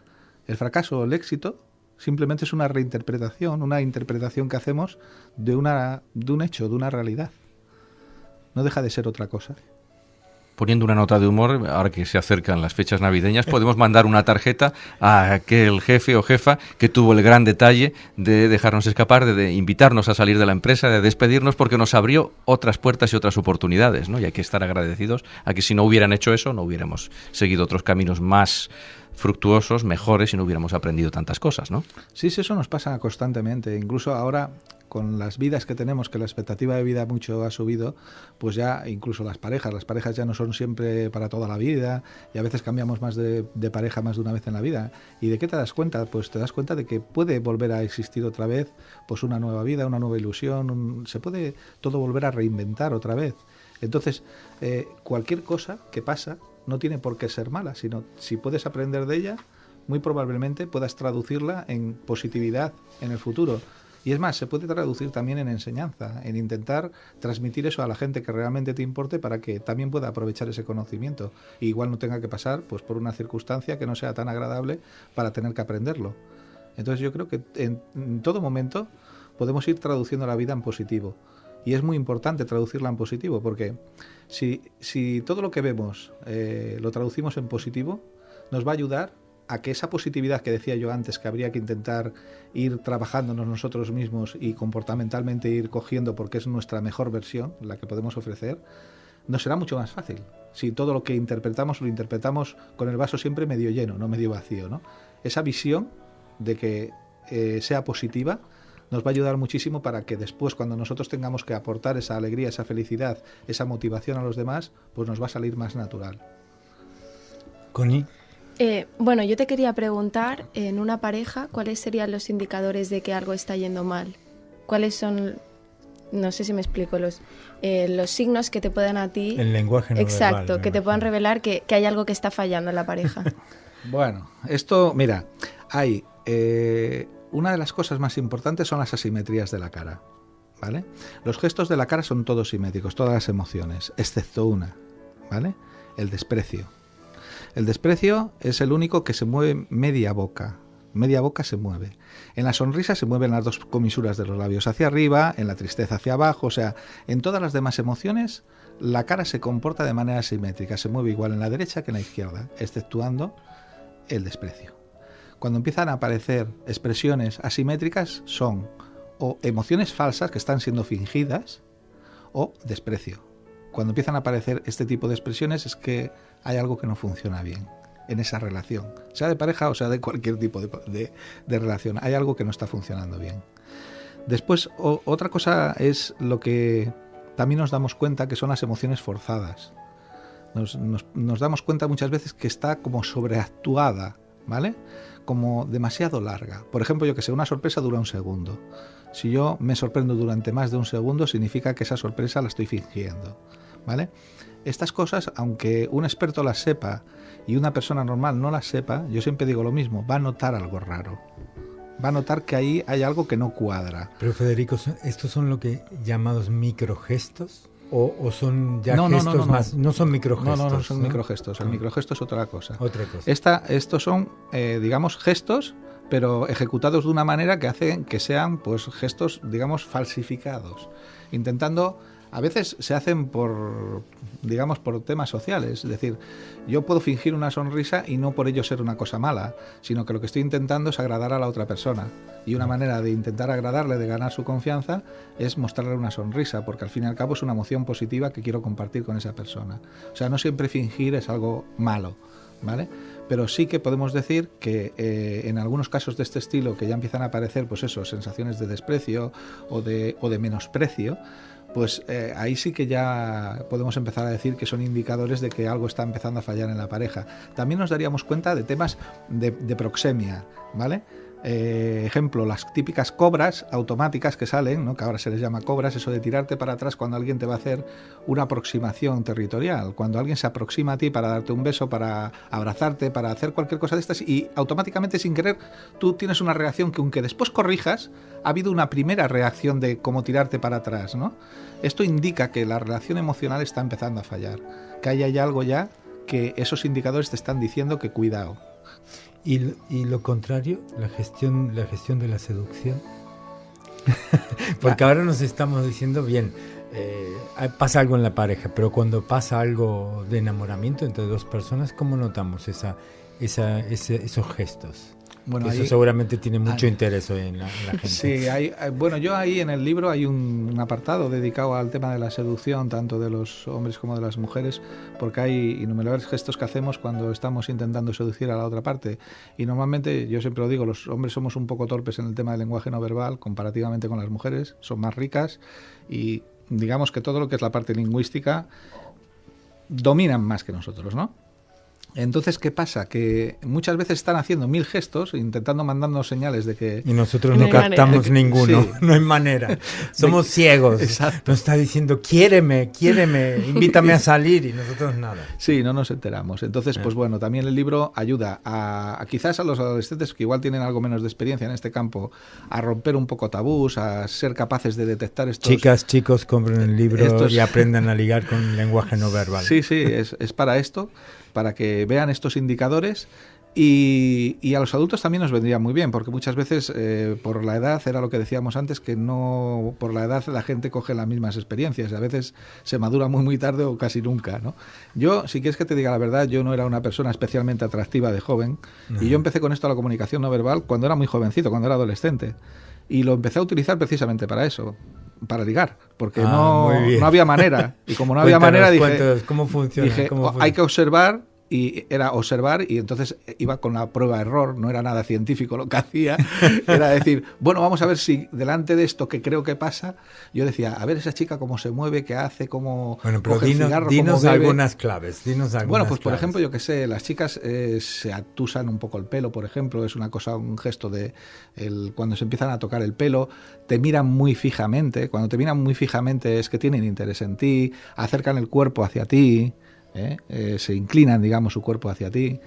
el fracaso o el éxito simplemente es una reinterpretación, una interpretación que hacemos de un hecho, de una realidad. No deja de ser otra cosa. Poniendo una nota de humor, ahora que se acercan las fechas navideñas, podemos mandar una tarjeta a aquel jefe o jefa que tuvo el gran detalle de dejarnos escapar, de invitarnos a salir de la empresa, de despedirnos, porque nos abrió otras puertas y otras oportunidades, ¿no? Y hay que estar agradecidos a que si no hubieran hecho eso, no hubiéramos seguido otros caminos más fructuosos, mejores, y no hubiéramos aprendido tantas cosas, ¿no? Sí, eso nos pasa constantemente. Incluso ahora, con las vidas que tenemos, que la expectativa de vida mucho ha subido, pues ya incluso las parejas ya no son siempre para toda la vida, y a veces cambiamos más de pareja más de una vez en la vida. ¿Y de qué te das cuenta? Pues te das cuenta de que puede volver a existir otra vez pues una nueva vida, una nueva ilusión, se puede todo volver a reinventar otra vez. Entonces, cualquier cosa que pasa no tiene por qué ser mala, sino si puedes aprender de ella, muy probablemente puedas traducirla en positividad en el futuro. Y es más, se puede traducir también en enseñanza, en intentar transmitir eso a la gente que realmente te importe para que también pueda aprovechar ese conocimiento. Y igual no tenga que pasar pues por una circunstancia que no sea tan agradable para tener que aprenderlo. Entonces yo creo que en todo momento podemos ir traduciendo la vida en positivo. Y es muy importante traducirla en positivo, porque si todo lo que vemos lo traducimos en positivo, nos va a ayudar a que esa positividad que decía yo antes, que habría que intentar ir trabajándonos nosotros mismos y comportamentalmente ir cogiendo porque es nuestra mejor versión, la que podemos ofrecer, nos será mucho más fácil. Si todo lo que interpretamos lo interpretamos con el vaso siempre medio lleno, no medio vacío, ¿no? Esa visión de que sea positiva nos va a ayudar muchísimo para que después, cuando nosotros tengamos que aportar esa alegría, esa felicidad, esa motivación a los demás, pues nos va a salir más natural. Connie. Bueno, yo te quería preguntar, en una pareja, ¿cuáles serían los indicadores de que algo está yendo mal? ¿Cuáles son, no sé si me explico, los signos que te puedan a ti... El lenguaje no exacto, verbal, que te puedan revelar que hay algo que está fallando en la pareja? Bueno, esto, mira, hay... una de las cosas más importantes son las asimetrías de la cara, ¿vale? Los gestos de la cara son todos simétricos, todas las emociones, excepto una, ¿vale? El desprecio. El desprecio es el único que se mueve media boca se mueve. En la sonrisa se mueven las dos comisuras de los labios hacia arriba, en la tristeza hacia abajo, o sea, en todas las demás emociones la cara se comporta de manera simétrica, se mueve igual en la derecha que en la izquierda, exceptuando el desprecio. Cuando empiezan a aparecer expresiones asimétricas son o emociones falsas que están siendo fingidas o desprecio. Cuando empiezan a aparecer este tipo de expresiones es que hay algo que no funciona bien en esa relación, sea de pareja o sea de cualquier tipo de relación. Hay algo que no está funcionando bien. Después, otra cosa es lo que también nos damos cuenta, que son las emociones forzadas. Nos damos cuenta muchas veces que está como sobreactuada, ¿vale? Como demasiado larga. Por ejemplo, yo que sé, una sorpresa dura un segundo. Si yo me sorprendo durante más de un segundo, significa que esa sorpresa la estoy fingiendo, ¿vale? Estas cosas, aunque un experto las sepa y una persona normal no las sepa, yo siempre digo lo mismo, va a notar algo raro. Va a notar que ahí hay algo que no cuadra. Pero Federico, ¿estos son lo que llamados microgestos? ¿O son ya gestos más? No son microgestos. No son microgestos. El microgesto es otra cosa. Otra cosa. Estos son, digamos, gestos, pero ejecutados de una manera que hacen que sean, pues, gestos, digamos, falsificados. Intentando... A veces se hacen por temas sociales. Es decir, yo puedo fingir una sonrisa y no por ello ser una cosa mala, sino que lo que estoy intentando es agradar a la otra persona. Y una manera de intentar agradarle, de ganar su confianza, es mostrarle una sonrisa, porque al fin y al cabo es una emoción positiva que quiero compartir con esa persona. O sea, no siempre fingir es algo malo, ¿vale? Pero sí que podemos decir que en algunos casos de este estilo, que ya empiezan a aparecer, pues eso, sensaciones de desprecio o de menosprecio, pues ahí sí que ya podemos empezar a decir que son indicadores de que algo está empezando a fallar en la pareja. También nos daríamos cuenta de temas de proxemia, ¿vale? Ejemplo, las típicas cobras automáticas que salen, ¿no? Que ahora se les llama cobras, eso de tirarte para atrás cuando alguien te va a hacer una aproximación territorial, cuando alguien se aproxima a ti para darte un beso, para abrazarte, para hacer cualquier cosa de estas, y automáticamente, sin querer, tú tienes una reacción que, aunque después corrijas, ha habido una primera reacción de cómo tirarte para atrás, ¿no? Esto indica que la relación emocional está empezando a fallar, que hay algo ya que esos indicadores te están diciendo que cuidado. Y lo contrario, la gestión de la seducción. Porque ahora nos estamos diciendo, bien, pasa algo en la pareja, pero cuando pasa algo de enamoramiento entre dos personas, ¿cómo notamos esos gestos? Bueno, eso seguramente tiene mucho interés hoy en la gente. Sí, yo ahí en el libro hay un apartado dedicado al tema de la seducción, tanto de los hombres como de las mujeres, porque hay innumerables gestos que hacemos cuando estamos intentando seducir a la otra parte. Y normalmente, yo siempre lo digo, los hombres somos un poco torpes en el tema del lenguaje no verbal, comparativamente con las mujeres, son más ricas, y digamos que todo lo que es la parte lingüística dominan más que nosotros, ¿no? Entonces, ¿qué pasa? Que muchas veces están haciendo 1000 gestos, intentando mandarnos señales de que... Y nosotros no captamos ninguno, sí. No hay manera. Somos ciegos. Exacto. Nos está diciendo, quiéreme, invítame a salir, y nosotros nada. Sí, no nos enteramos. Entonces, pues bueno, también el libro ayuda a quizás a los adolescentes que igual tienen algo menos de experiencia en este campo, a romper un poco tabús, a ser capaces de detectar estos... Chicas, chicos, compren el libro y aprendan a ligar con el lenguaje no verbal. Sí, es para esto, para que vean estos indicadores, y a los adultos también nos vendría muy bien, porque muchas veces por la edad, era lo que decíamos antes, que no por la edad la gente coge las mismas experiencias, a veces se madura muy tarde o casi nunca, ¿no? Yo, si quieres que te diga la verdad, yo no era una persona especialmente atractiva de joven, y yo empecé con esto, la comunicación no verbal, cuando era muy jovencito, cuando era adolescente, y lo empecé a utilizar precisamente para eso, para ligar, porque no había manera, y como no había manera dije, ¿cómo funciona? Hay que observar, y era observar, y entonces iba con la prueba-error, no era nada científico lo que hacía, era decir, bueno, vamos a ver si delante de esto que creo que pasa, yo decía, a ver esa chica cómo se mueve, qué hace, cómo coge el cigarro, dinos algunas claves, Bueno, pues por ejemplo, yo que sé, las chicas se atusan un poco el pelo, por ejemplo, es una cosa, un gesto de cuando se empiezan a tocar el pelo, te miran muy fijamente, cuando te miran muy fijamente es que tienen interés en ti, acercan el cuerpo hacia ti, se inclinan, digamos, su cuerpo hacia ti,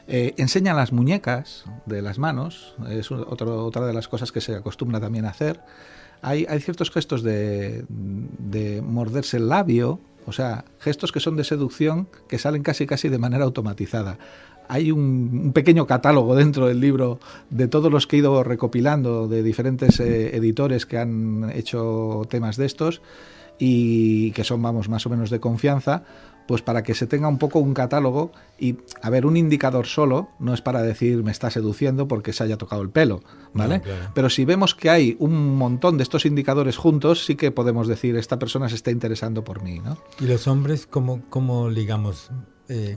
enseñan las muñecas de las manos, es otra de las cosas que se acostumbra también a hacer. Hay ciertos gestos de morderse el labio, o sea, gestos que son de seducción que salen casi de manera automatizada. Hay un pequeño catálogo dentro del libro de todos los que he ido recopilando de diferentes editores que han hecho temas de estos y que son, vamos, más o menos de confianza, pues para que se tenga un poco un catálogo. Y, a ver, un indicador solo no es para decir me está seduciendo porque se haya tocado el pelo, ¿vale? No, claro. Pero si vemos que hay un montón de estos indicadores juntos, sí que podemos decir esta persona se está interesando por mí, ¿no? ¿Y los hombres cómo ligamos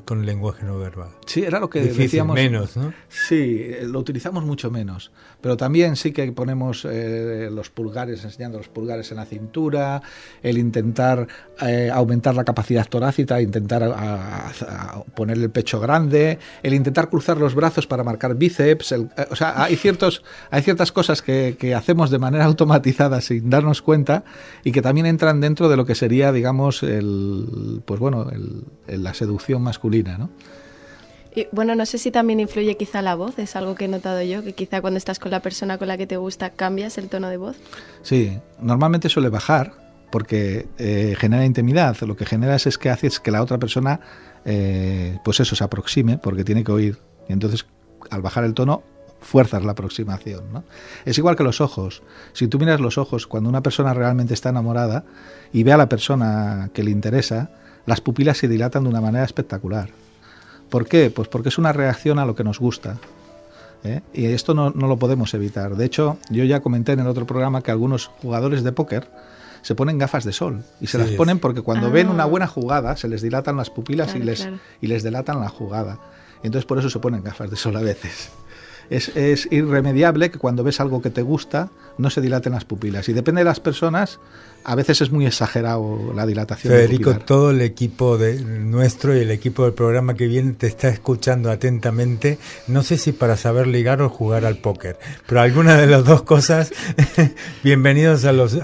con el lenguaje no verbal? Sí, era lo que decíamos. Menos, ¿no? Sí, lo utilizamos mucho menos. Pero también sí que ponemos los pulgares, enseñando los pulgares en la cintura, el intentar aumentar la capacidad torácica, intentar a poner el pecho grande, el intentar cruzar los brazos para marcar bíceps. O sea, hay ciertas cosas que hacemos de manera automatizada sin darnos cuenta y que también entran dentro de lo que sería, digamos, la seducción masculina, ¿no? Y bueno, no sé si también influye quizá la voz, es algo que he notado yo, que quizá cuando estás con la persona con la que te gusta cambias el tono de voz. Sí, normalmente suele bajar, porque genera intimidad. Lo que genera es que haces que la otra persona, pues eso, se aproxime, porque tiene que oír. Y entonces, al bajar el tono, fuerzas la aproximación, ¿no? Es igual que los ojos. Si tú miras los ojos, cuando una persona realmente está enamorada y ve a la persona que le interesa, las pupilas se dilatan de una manera espectacular. ¿Por qué? Pues porque es una reacción a lo que nos gusta. Y esto no lo podemos evitar. De hecho, yo ya comenté en el otro programa que algunos jugadores de póker se ponen gafas de sol y se las ponen porque cuando ven una buena jugada se les dilatan las pupilas y les delatan la jugada. Entonces por eso se ponen gafas de sol a veces. Es irremediable que cuando ves algo que te gusta no se dilaten las pupilas. Y depende de las personas, a veces es muy exagerado la dilatación Federico, pupilar. todo el equipo nuestro y el equipo del programa que viene te está escuchando atentamente. No sé si para saber ligar o jugar al póker, pero alguna de las dos cosas. Bienvenidos a los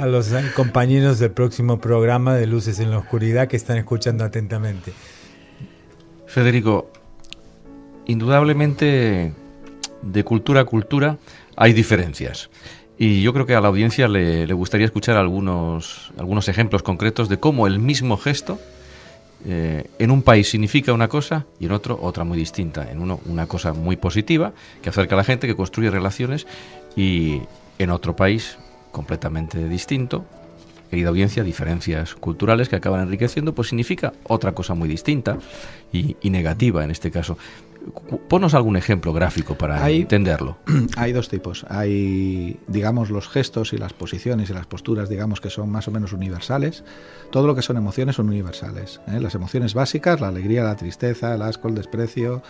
compañeros del próximo programa de Luces en la Oscuridad que están escuchando atentamente. Federico, indudablemente de cultura a cultura hay diferencias. Y yo creo que a la audiencia le gustaría escuchar algunos ejemplos concretos de cómo el mismo gesto en un país significa una cosa y en otro otra muy distinta. En uno una cosa muy positiva que acerca a la gente, que construye relaciones, y en otro país completamente distinto, querida audiencia, diferencias culturales que acaban enriqueciendo, pues significa otra cosa muy distinta y negativa en este caso. Ponos algún ejemplo gráfico para entenderlo. Hay dos tipos. Hay, digamos, los gestos y las posiciones y las posturas, digamos, que son más o menos universales. Todo lo que son emociones son universales, ¿eh? Las emociones básicas, la alegría, la tristeza, el asco, el desprecio,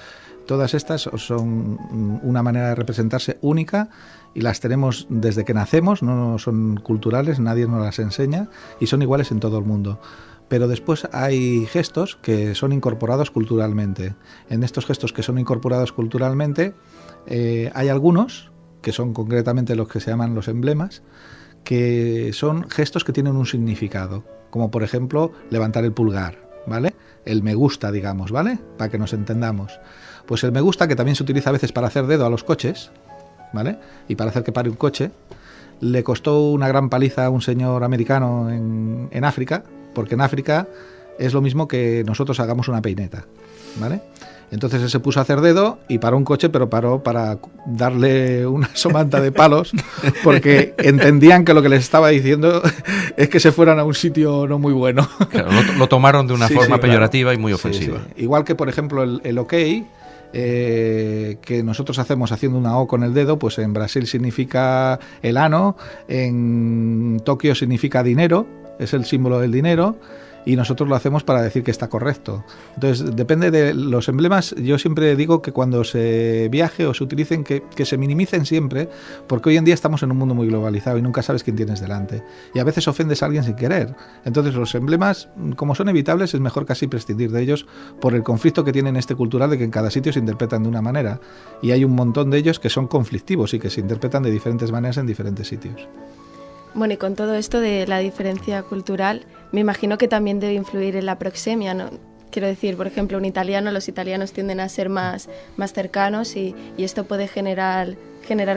todas estas son una manera de representarse única y las tenemos desde que nacemos, no son culturales, nadie nos las enseña y son iguales en todo el mundo. Pero después hay gestos que son incorporados culturalmente. En estos gestos que son incorporados culturalmente hay algunos, que son concretamente los que se llaman los emblemas, que son gestos que tienen un significado, como por ejemplo levantar el pulgar, ¿vale? El me gusta, digamos, ¿vale? Para que nos entendamos. Pues el me gusta, que también se utiliza a veces para hacer dedo a los coches, ¿vale? Y para hacer que pare un coche, le costó una gran paliza a un señor americano en África, porque en África es lo mismo que nosotros hagamos una peineta, ¿vale? Entonces él se puso a hacer dedo y paró un coche, pero paró para darle una somanta de palos, porque entendían que lo que les estaba diciendo es que se fueran a un sitio no muy bueno. Claro, lo tomaron de una forma peyorativa, claro, y muy ofensiva. Sí. Igual que, por ejemplo, el OK, que nosotros hacemos haciendo una O con el dedo, pues en Brasil significa el ano, en Tokio significa dinero, es el símbolo del dinero, y nosotros lo hacemos para decir que está correcto. Entonces, depende de los emblemas. Yo siempre digo que cuando se viaje o se utilicen, que se minimicen siempre, porque hoy en día estamos en un mundo muy globalizado y nunca sabes quién tienes delante. Y a veces ofendes a alguien sin querer. Entonces, los emblemas, como son evitables, es mejor casi prescindir de ellos por el conflicto que tienen cultural de que en cada sitio se interpretan de una manera. Y hay un montón de ellos que son conflictivos y que se interpretan de diferentes maneras en diferentes sitios. Bueno, y con todo esto de la diferencia cultural, me imagino que también debe influir en la proxemia, ¿no? Quiero decir, por ejemplo, los italianos tienden a ser más cercanos y esto puede generar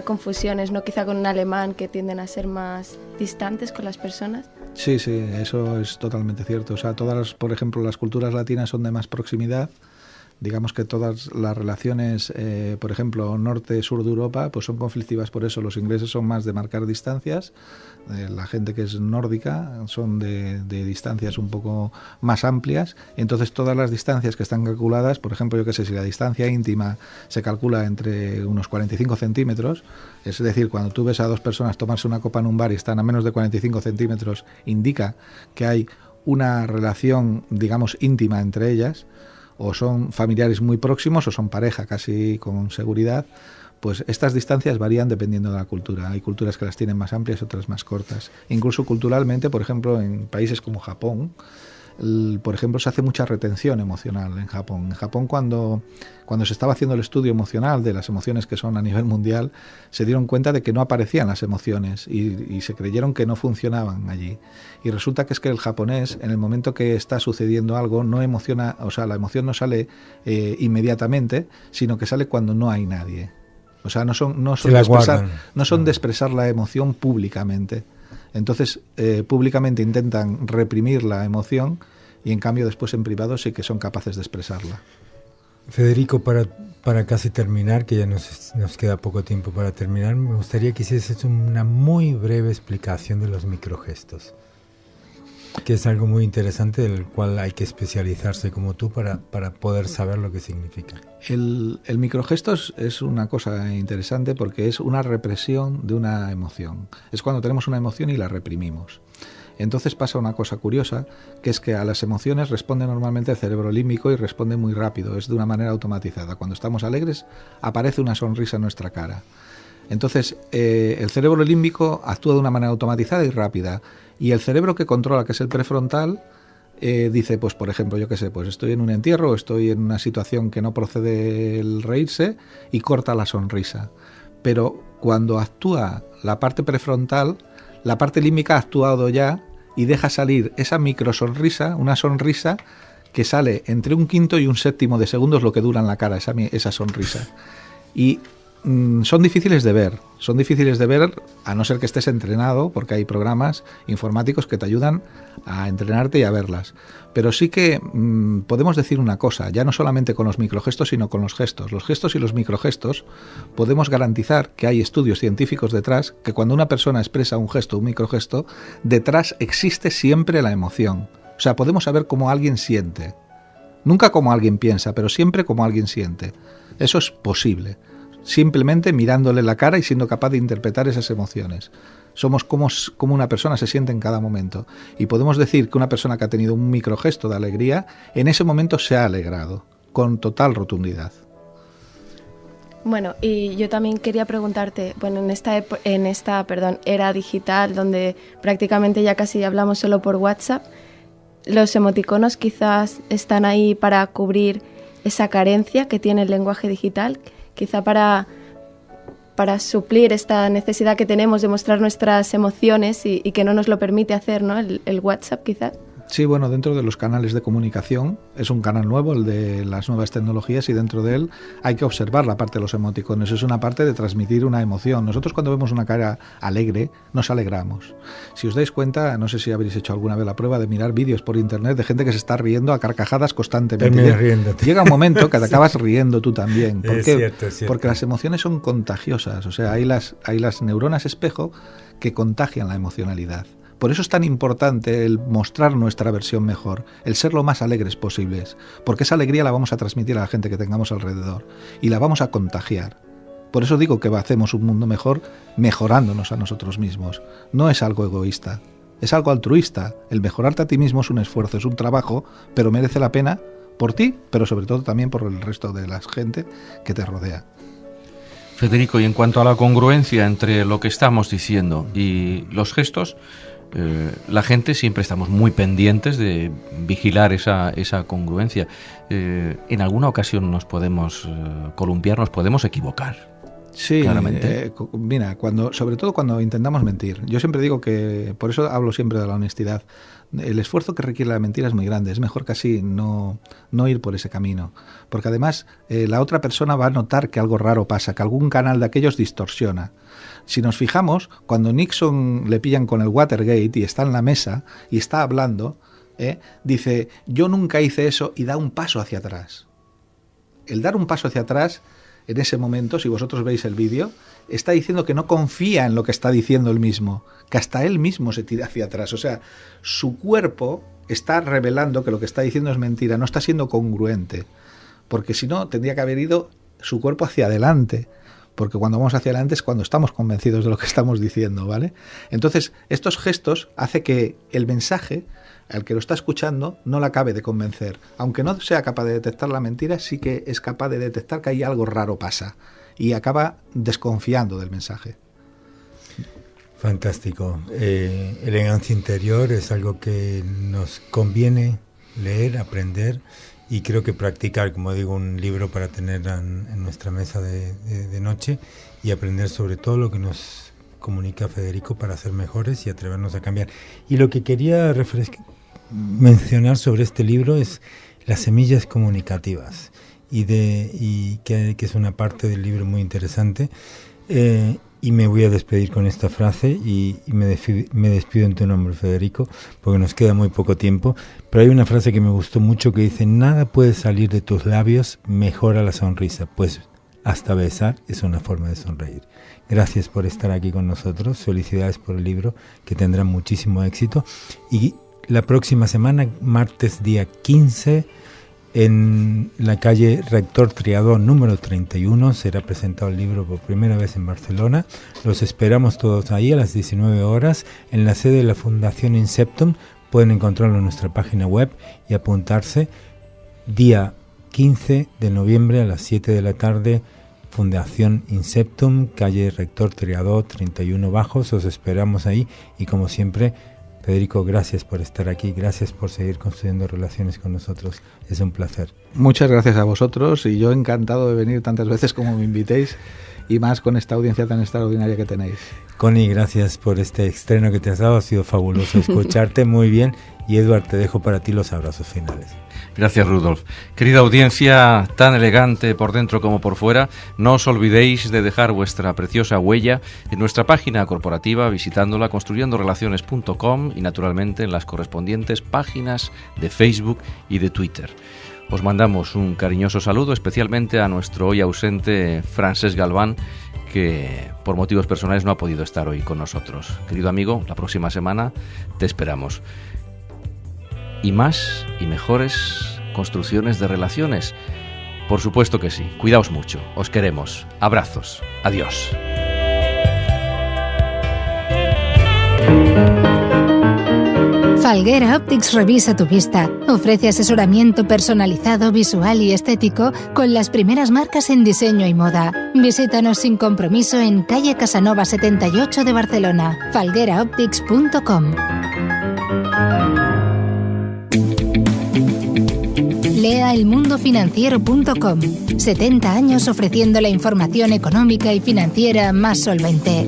confusiones, ¿no? Quizá con un alemán, que tienden a ser más distantes con las personas. Sí, eso es totalmente cierto. O sea, por ejemplo, las culturas latinas son de más proximidad. Digamos que todas las relaciones, por ejemplo, norte-sur de Europa, pues son conflictivas por eso. Los ingleses son más de marcar distancias, la gente que es nórdica son de distancias un poco más amplias. Entonces todas las distancias que están calculadas, por ejemplo, yo qué sé, si la distancia íntima se calcula entre unos 45 centímetros, es decir, cuando tú ves a dos personas tomarse una copa en un bar y están a menos de 45 centímetros, indica que hay una relación, digamos, íntima entre ellas, o son familiares muy próximos o son pareja casi con seguridad. Pues estas distancias varían dependiendo de la cultura. Hay culturas que las tienen más amplias, otras más cortas. Incluso culturalmente, por ejemplo, en países como Japón, por ejemplo, se hace mucha retención emocional en Japón. En Japón, cuando se estaba haciendo el estudio emocional de las emociones que son a nivel mundial, se dieron cuenta de que no aparecían las emociones y se creyeron que no funcionaban allí. Y resulta que es que el japonés, en el momento que está sucediendo algo, no emociona, o sea, la emoción no sale inmediatamente, sino que sale cuando no hay nadie. O sea, no son de expresar la emoción públicamente. Entonces, públicamente intentan reprimir la emoción y en cambio después en privado sí que son capaces de expresarla. Federico, para casi terminar, que ya nos queda poco tiempo para terminar, me gustaría que hicieses una muy breve explicación de los microgestos, que es algo muy interesante del cual hay que especializarse como tú para poder saber lo que significa. El microgesto es una cosa interesante porque es una represión de una emoción. Es cuando tenemos una emoción y la reprimimos. Entonces pasa una cosa curiosa, que es que a las emociones responde normalmente el cerebro límbico y responde muy rápido, es de una manera automatizada. Cuando estamos alegres aparece una sonrisa en nuestra cara. Entonces el cerebro límbico actúa de una manera automatizada y rápida, y el cerebro que controla, que es el prefrontal, dice, pues por ejemplo, yo qué sé, pues estoy en un entierro, estoy en una situación que no procede el reírse, y corta la sonrisa. Pero cuando actúa la parte prefrontal, la parte límbica ha actuado ya y deja salir esa microsonrisa, una sonrisa que sale entre 1/5 y 1/7 de segundos lo que dura en la cara, esa sonrisa. Y son difíciles de ver a no ser que estés entrenado, porque hay programas informáticos que te ayudan a entrenarte y a verlas. Pero sí que podemos decir una cosa, ya no solamente con los microgestos, sino con los gestos. Los gestos y los microgestos podemos garantizar que hay estudios científicos detrás, que cuando una persona expresa un gesto, un microgesto, detrás existe siempre la emoción. O sea, podemos saber cómo alguien siente. Nunca como alguien piensa, pero siempre como alguien siente. Eso es posible. Simplemente mirándole la cara y siendo capaz de interpretar esas emociones. Somos como una persona se siente en cada momento. Y podemos decir que una persona que ha tenido un microgesto de alegría, en ese momento se ha alegrado, con total rotundidad. Bueno, y yo también quería preguntarte, bueno, en esta era digital, donde prácticamente ya casi hablamos solo por WhatsApp, los emoticonos quizás están ahí para cubrir esa carencia que tiene el lenguaje digital, quizá para suplir esta necesidad que tenemos de mostrar nuestras emociones y que no nos lo permite hacer, ¿no? El WhatsApp, quizá. Sí, bueno, dentro de los canales de comunicación, es un canal nuevo, el de las nuevas tecnologías, y dentro de él hay que observar la parte de los emoticones. Es una parte de transmitir una emoción. Nosotros cuando vemos una cara alegre, nos alegramos. Si os dais cuenta, no sé si habréis hecho alguna vez la prueba de mirar vídeos por internet de gente que se está riendo a carcajadas constantemente. Llega un momento que te acabas riendo tú también. ¿Por qué? Es cierto. Porque las emociones son contagiosas. O sea, hay las neuronas espejo que contagian la emocionalidad. Por eso es tan importante el mostrar nuestra versión mejor, el ser lo más alegres posibles, porque esa alegría la vamos a transmitir a la gente que tengamos alrededor y la vamos a contagiar. Por eso digo que hacemos un mundo mejor mejorándonos a nosotros mismos. No es algo egoísta, es algo altruista. El mejorarte a ti mismo es un esfuerzo, es un trabajo, pero merece la pena por ti, pero sobre todo también por el resto de la gente que te rodea. Federico, y en cuanto a la congruencia entre lo que estamos diciendo y los gestos, la gente siempre estamos muy pendientes de vigilar esa congruencia. En alguna ocasión nos podemos columpiar, nos podemos equivocar. Sí, claramente. Mira, sobre todo cuando intentamos mentir. Yo siempre digo que, por eso hablo siempre de la honestidad. El esfuerzo que requiere la mentira es muy grande. Es mejor casi no ir por ese camino. Porque además la otra persona va a notar que algo raro pasa, que algún canal de aquellos distorsiona. Si nos fijamos, cuando Nixon le pillan con el Watergate y está en la mesa y está hablando, dice, yo nunca hice eso, y da un paso hacia atrás. El dar un paso hacia atrás, en ese momento, si vosotros veis el vídeo, está diciendo que no confía en lo que está diciendo él mismo, que hasta él mismo se tira hacia atrás. O sea, su cuerpo está revelando que lo que está diciendo es mentira, no está siendo congruente, porque si no, tendría que haber ido su cuerpo hacia adelante. Porque cuando vamos hacia adelante es cuando estamos convencidos de lo que estamos diciendo, ¿vale? Entonces, estos gestos hacen que el mensaje, al que lo está escuchando, no le acabe de convencer. Aunque no sea capaz de detectar la mentira, sí que es capaz de detectar que hay algo raro pasa. Y acaba desconfiando del mensaje. Fantástico. Elegancia interior es algo que nos conviene leer, aprender, y creo que practicar, como digo, un libro para tener en nuestra mesa de noche y aprender sobre todo lo que nos comunica Federico para ser mejores y atrevernos a cambiar. Y lo que quería mencionar sobre este libro es las semillas comunicativas, y que es una parte del libro muy interesante, y Y me voy a despedir con esta frase y me despido en tu nombre, Federico, porque nos queda muy poco tiempo. Pero hay una frase que me gustó mucho que dice: nada puede salir de tus labios mejor a la sonrisa, pues hasta besar es una forma de sonreír. Gracias por estar aquí con nosotros, felicidades por el libro, que tendrá muchísimo éxito. Y la próxima semana, martes día 15, en la calle Rector Triadó número 31 será presentado el libro por primera vez en Barcelona. Los esperamos todos ahí a las 19 horas en la sede de la Fundación Inceptum. Pueden encontrarlo en nuestra página web y apuntarse. Día 15 de noviembre a las 7 de la tarde, Fundación Inceptum, calle Rector Triadó 31 Bajos. Os esperamos ahí y, como siempre, Federico, gracias por estar aquí, gracias por seguir construyendo relaciones con nosotros, es un placer. Muchas gracias a vosotros y yo encantado de venir tantas veces como me invitéis, y más con esta audiencia tan extraordinaria que tenéis. Connie, gracias por este estreno que te has dado, ha sido fabuloso escucharte, muy bien. Y Edward, te dejo para ti los abrazos finales. Gracias, Rudolf. Querida audiencia, tan elegante por dentro como por fuera, no os olvidéis de dejar vuestra preciosa huella en nuestra página corporativa visitándola construyendorelaciones.com y naturalmente en las correspondientes páginas de Facebook y de Twitter. Os mandamos un cariñoso saludo especialmente a nuestro hoy ausente Francesc Galván, que por motivos personales no ha podido estar hoy con nosotros. Querido amigo, la próxima semana te esperamos. Y más y mejores construcciones de relaciones. Por supuesto que sí. Cuidaos mucho. Os queremos. Abrazos. Adiós. Falguera Optics revisa tu vista. Ofrece asesoramiento personalizado, visual y estético con las primeras marcas en diseño y moda. Visítanos sin compromiso en calle Casanova 78 de Barcelona. falgueraoptics.com. Lea elmundofinanciero.com. 70 años ofreciendo la información económica y financiera más solvente.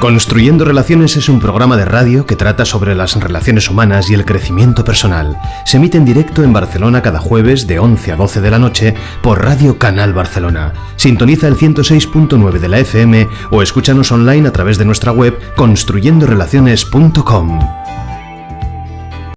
Construyendo Relaciones es un programa de radio que trata sobre las relaciones humanas y el crecimiento personal. Se emite en directo en Barcelona cada jueves de 11 a 12 de la noche por Radio Canal Barcelona. Sintoniza el 106.9 de la FM o escúchanos online a través de nuestra web construyendorelaciones.com.